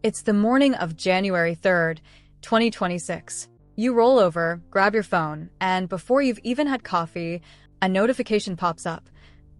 It's the morning of January 3rd, 2026. You roll over, grab your phone, and before you've even had coffee, a notification pops up.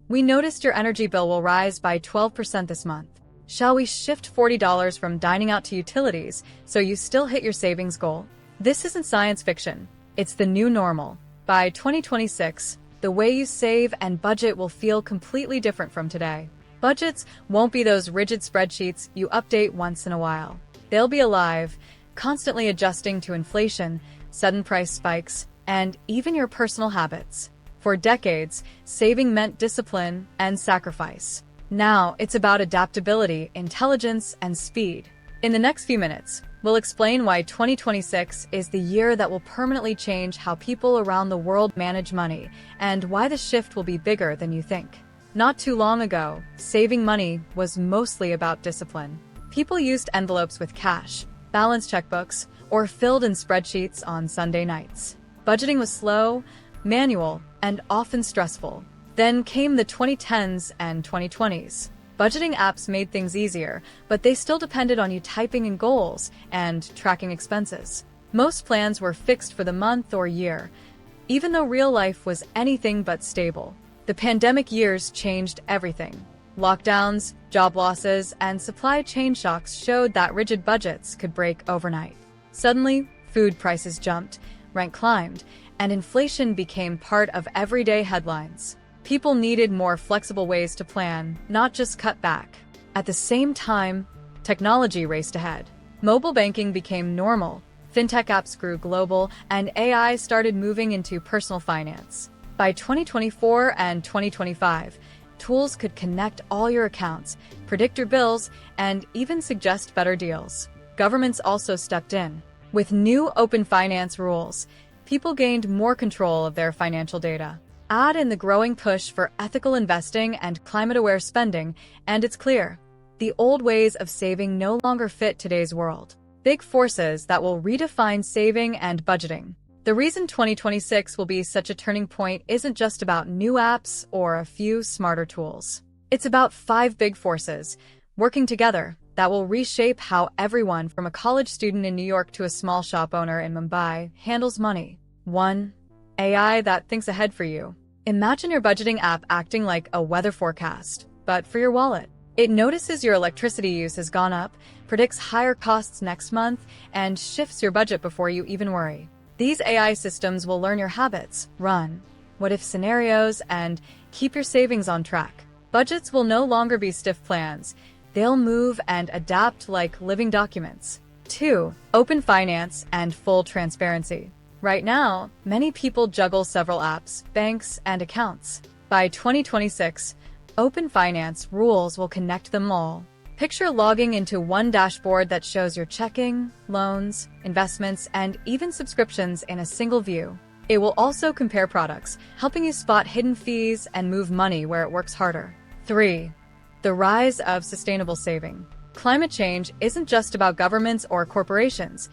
We noticed your energy bill will rise by 12% this month. Shall we shift $40 from dining out to utilities so you still hit your savings goal? This isn't science fiction. It's the new normal. By 2026, the way you save and budget will feel completely different from today. Budgets won't be those rigid spreadsheets you update once in a while. They'll be alive, constantly adjusting to inflation, sudden price spikes, and even your personal habits. For decades, saving meant discipline and sacrifice. Now, it's about adaptability, intelligence, and speed. In the next few minutes, we'll explain why 2026 is the year that will permanently change how people around the world manage money, and why the shift will be bigger than you think. Not too long ago, saving money was mostly about discipline. People used envelopes with cash, balanced checkbooks, or filled in spreadsheets on Sunday nights. Budgeting was slow, manual, and often stressful. Then came the 2010s and 2020s. Budgeting apps made things easier, but they still depended on you typing in goals and tracking expenses. Most plans were fixed for the month or year, even though real life was anything but stable. The pandemic years changed everything. Lockdowns, job losses, and supply chain shocks showed that rigid budgets could break overnight. Suddenly, food prices jumped, rent climbed, and inflation became part of everyday headlines. People needed more flexible ways to plan, not just cut back. At the same time, technology raced ahead. Mobile banking became normal, fintech apps grew global, and AI started moving into personal finance. By 2024 and 2025, tools could connect all your accounts, predict your bills, and even suggest better deals. Governments also stepped in. With new open finance rules, people gained more control of their financial data. Add in the growing push for ethical investing and climate-aware spending, and it's clear. The old ways of saving no longer fit today's world. Big forces that will redefine saving and budgeting. The reason 2026 will be such a turning point isn't just about new apps or a few smarter tools. It's about 5 big forces working together that will reshape how everyone from a college student in New York to a small shop owner in Mumbai handles money. 1. AI that thinks ahead for you. Imagine your budgeting app acting like a weather forecast, but for your wallet. It notices your electricity use has gone up, predicts higher costs next month, and shifts your budget before you even worry. These AI systems will learn your habits, run what-if scenarios, and keep your savings on track. Budgets will no longer be stiff plans. They'll move and adapt like living documents. 2. Open finance and full transparency. Right now, many people juggle several apps, banks, and accounts. By 2026, open finance rules will connect them all. Picture logging into one dashboard that shows your checking, loans, investments, and even subscriptions in a single view. It will also compare products, helping you spot hidden fees and move money where it works harder. 3. The rise of sustainable saving. Climate change isn't just about governments or corporations.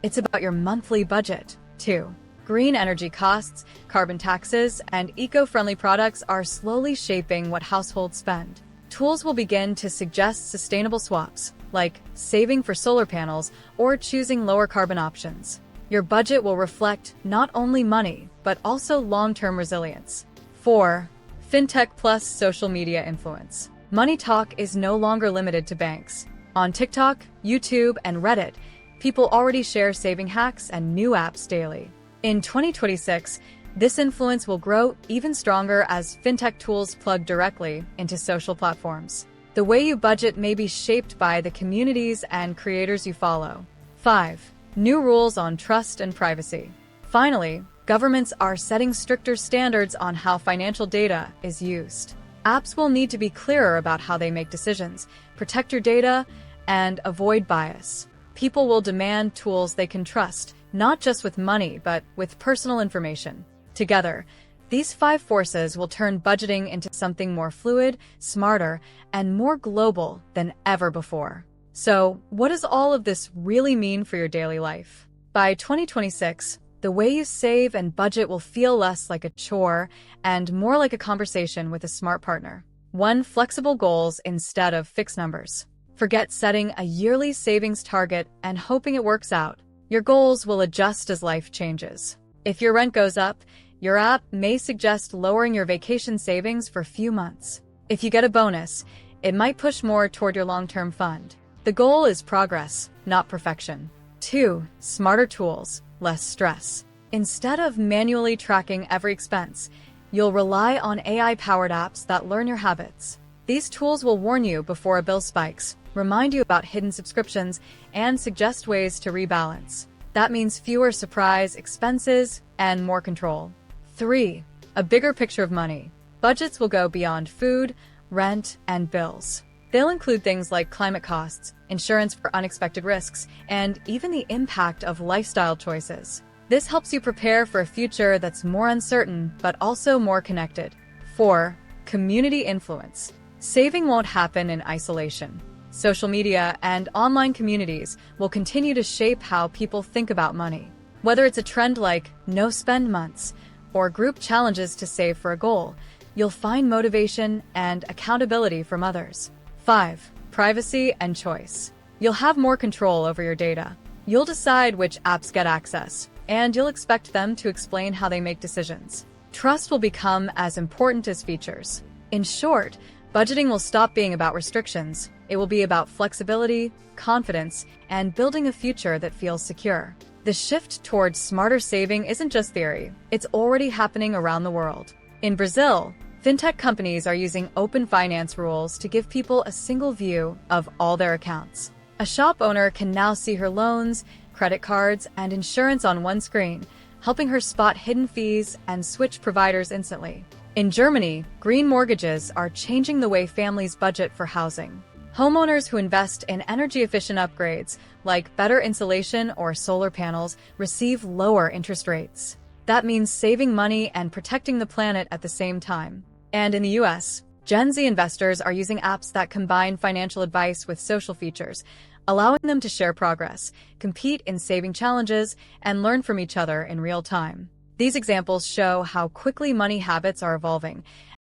It's about your monthly budget, too. Green energy costs, carbon taxes, and eco-friendly products are slowly shaping what households spend. Tools will begin to suggest sustainable swaps, like saving for solar panels or choosing lower carbon options. Your budget will reflect not only money, but also long-term resilience. 4. Fintech plus social media influence. Money talk is no longer limited to banks. On TikTok, YouTube, and Reddit, people already share saving hacks and new apps daily. In 2026, this influence will grow even stronger as fintech tools plug directly into social platforms. The way you budget may be shaped by the communities and creators you follow. 5. New rules on trust and privacy. Finally, governments are setting stricter standards on how financial data is used. Apps will need to be clearer about how they make decisions, protect your data, and avoid bias. People will demand tools they can trust, not just with money, but with personal information. Together, these 5 forces will turn budgeting into something more fluid, smarter, and more global than ever before. So, what does all of this really mean for your daily life? By 2026, the way you save and budget will feel less like a chore and more like a conversation with a smart partner. 1. Flexible goals instead of fixed numbers. Forget setting a yearly savings target and hoping it works out. Your goals will adjust as life changes. If your rent goes up, your app may suggest lowering your vacation savings for a few months. If you get a bonus, it might push more toward your long-term fund. The goal is progress, not perfection. 2. Smarter tools, less stress. Instead of manually tracking every expense, you'll rely on AI-powered apps that learn your habits. These tools will warn you before a bill spikes, remind you about hidden subscriptions, and suggest ways to rebalance. That means fewer surprise expenses and more control. 3. A bigger picture of money. Budgets will go beyond food, rent, and bills. They'll include things like climate costs, insurance for unexpected risks, and even the impact of lifestyle choices. This helps you prepare for a future that's more uncertain, but also more connected. 4. Community influence. Saving won't happen in isolation. Social media and online communities will continue to shape how people think about money. Whether it's a trend like no-spend months or group challenges to save for a goal, you'll find motivation and accountability from others. 5. Privacy and choice. You'll have more control over your data. You'll decide which apps get access, and you'll expect them to explain how they make decisions. Trust will become as important as features. In short, budgeting will stop being about restrictions. It will be about flexibility, confidence, and building a future that feels secure. The shift towards smarter saving isn't just theory, it's already happening around the world. In Brazil, fintech companies are using open finance rules to give people a single view of all their accounts. A shop owner can now see her loans, credit cards, and insurance on one screen, helping her spot hidden fees and switch providers instantly. In Germany, green mortgages are changing the way families budget for housing. Homeowners who invest in energy-efficient upgrades, like better insulation or solar panels, receive lower interest rates. That means saving money and protecting the planet at the same time. And in the US, Gen Z investors are using apps that combine financial advice with social features, allowing them to share progress, compete in saving challenges, and learn from each other in real time. These examples show how quickly money habits are evolving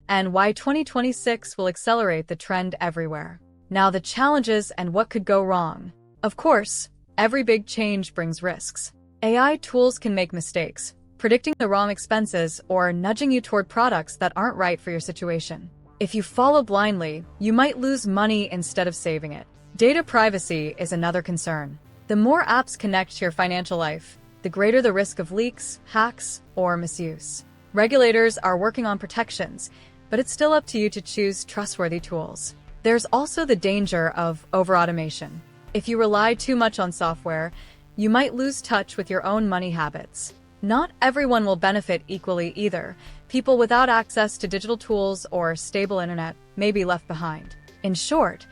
and why 2026 will accelerate the trend everywhere. Now the challenges and what could go wrong. Of course, every big change brings risks. AI tools can make mistakes, predicting the wrong expenses or nudging you toward products that aren't right for your situation. If you follow blindly, you might lose money instead of saving it. Data privacy is another concern. The more apps connect to your financial life, the greater the risk of leaks, hacks, or misuse. Regulators are working on protections, but it's still up to you to choose trustworthy tools. There's also the danger of over-automation. If you rely too much on software, you might lose touch with your own money habits. Not everyone will benefit equally either. People without access to digital tools or stable internet may be left behind. In short,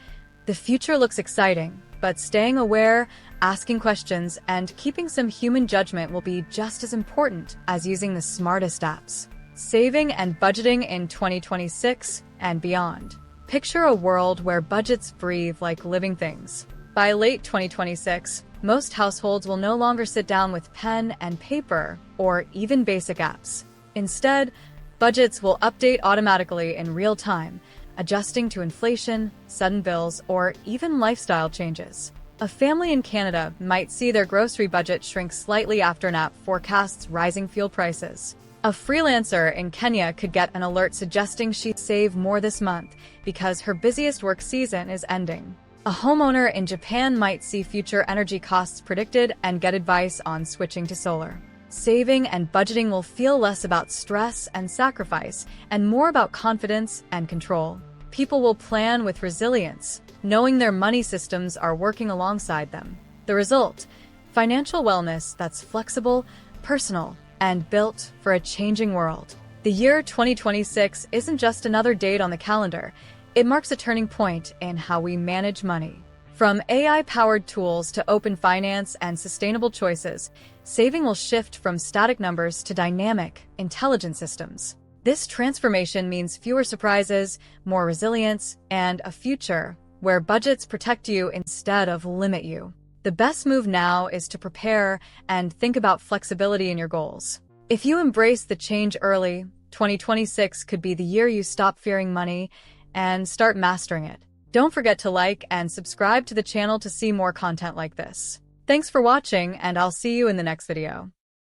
the future looks exciting, but staying aware, asking questions, and keeping some human judgment will be just as important as using the smartest apps. Saving and budgeting in 2026 and beyond. Picture a world where budgets breathe like living things. By late 2026, most households will no longer sit down with pen and paper or even basic apps. Instead, budgets will update automatically in real time, adjusting to inflation, sudden bills, or even lifestyle changes. A family in Canada might see their grocery budget shrink slightly after an app forecasts rising fuel prices. A freelancer in Kenya could get an alert suggesting she'd save more this month because her busiest work season is ending. A homeowner in Japan might see future energy costs predicted and get advice on switching to solar. Saving and budgeting will feel less about stress and sacrifice and more about confidence and control. People will plan with resilience, knowing their money systems are working alongside them. The result: financial wellness that's flexible, personal, and built for a changing world. The year 2026 isn't just another date on the calendar. It marks a turning point in how we manage money. From AI-powered tools to open finance and sustainable choices, saving will shift from static numbers to dynamic, intelligent systems. This transformation means fewer surprises, more resilience, and a future where budgets protect you instead of limit you. The best move now is to prepare and think about flexibility in your goals. If you embrace the change early, 2026 could be the year you stop fearing money and start mastering it. Don't forget to like and subscribe to the channel to see more content like this. Thanks for watching, and I'll see you in the next video.